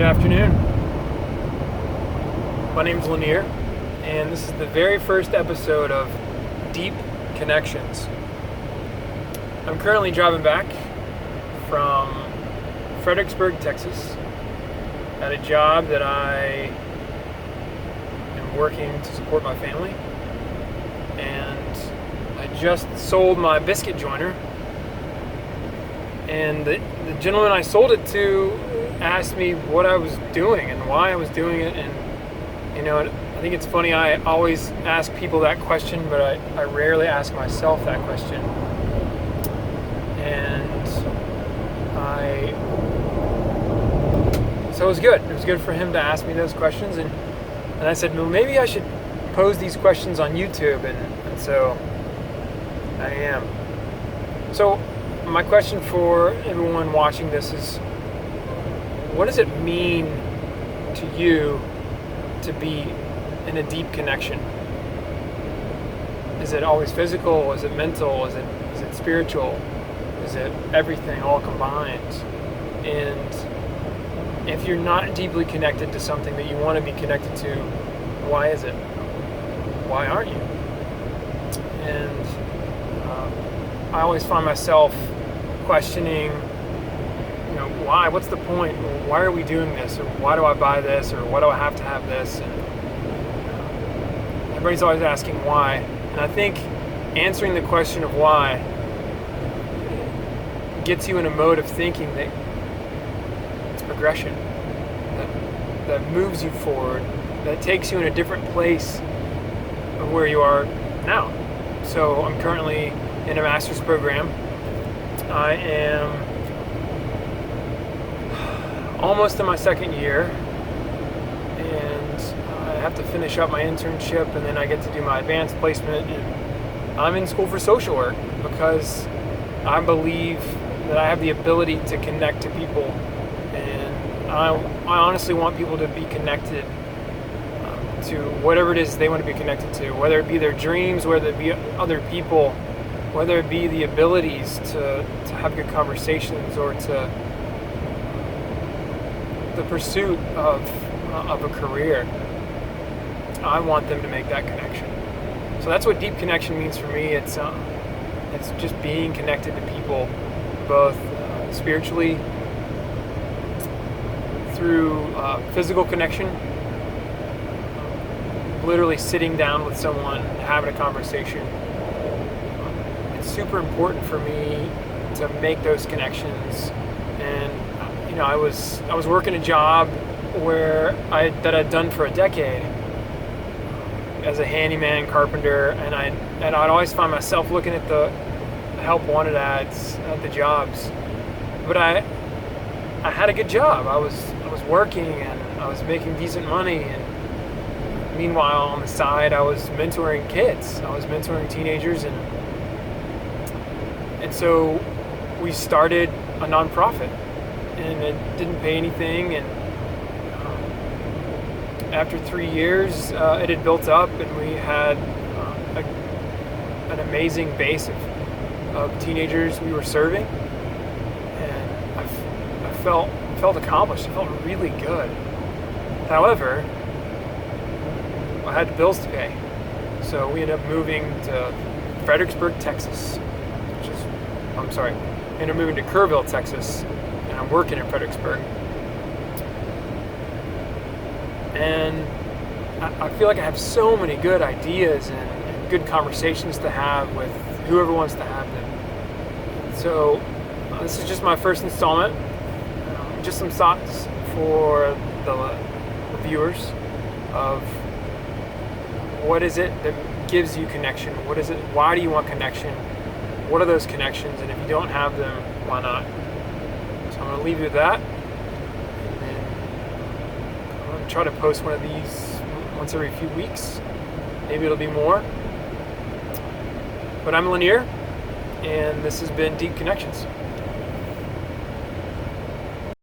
Good afternoon. My name's Lanier, and this is the very first episode of Deep Connections. I'm currently driving back from Fredericksburg, Texas, at a job that I am working to support my family, and I just sold my biscuit joiner, and the gentleman I sold it to asked me what I was doing and why I was doing it. And I think it's funny, I always ask people that question, but I rarely ask myself that question. And so it was good for him to ask me those questions, and I said, well, maybe I should pose these questions on YouTube, and so I am. So my question for everyone watching this is, what does it mean to you to be in a deep connection? Is it always physical? Is it mental? Is it spiritual? Is it everything all combined? And if you're not deeply connected to something that you want to be connected to, why is it? Why aren't you? And I always find myself questioning, why? What's the point? Why are we doing this? Or why do I buy this? Or why do I have to have this? And everybody's always asking why. And I think answering the question of why gets you in a mode of thinking that it's progression, that moves you forward, that takes you in a different place of where you are now. So I'm currently in a master's program. I am almost in my second year, and I have to finish up my internship, and then I get to do my advanced placement, and I'm in school for social work because I believe that I have the ability to connect to people, and I honestly want people to be connected to whatever it is they want to be connected to, whether it be their dreams, whether it be other people, whether it be the abilities to have good conversations, or to the pursuit of a career. I want them to make that connection. So that's what deep connection means for me. It's just being connected to people, both spiritually, through physical connection, literally sitting down with someone, having a conversation. It's super important for me to make those connections. And I was working a job that I'd done for a decade as a handyman, carpenter, and I'd always find myself looking at the help wanted ads at the jobs. But I had a good job. I was working, and I was making decent money, and meanwhile on the side I was mentoring kids. I was mentoring teenagers, and so we started a nonprofit. And it didn't pay anything, and after 3 years it had built up, and we had an amazing base of teenagers we were serving, and I felt accomplished. I felt really good. However, I had bills to pay, so we ended up moving to Fredericksburg, Texas, ended up moving to Kerrville, Texas. I'm working in Fredericksburg, and I feel like I have so many good ideas and good conversations to have with whoever wants to have them. So this is just my first installment, just some thoughts for the viewers of what is it that gives you connection, what is it, why do you want connection, what are those connections, and if you don't have them, why not? I'm going to leave you with that, and I'm going to try to post one of these once every few weeks. Maybe it'll be more. But I'm Lanier, and this has been Deep Connections.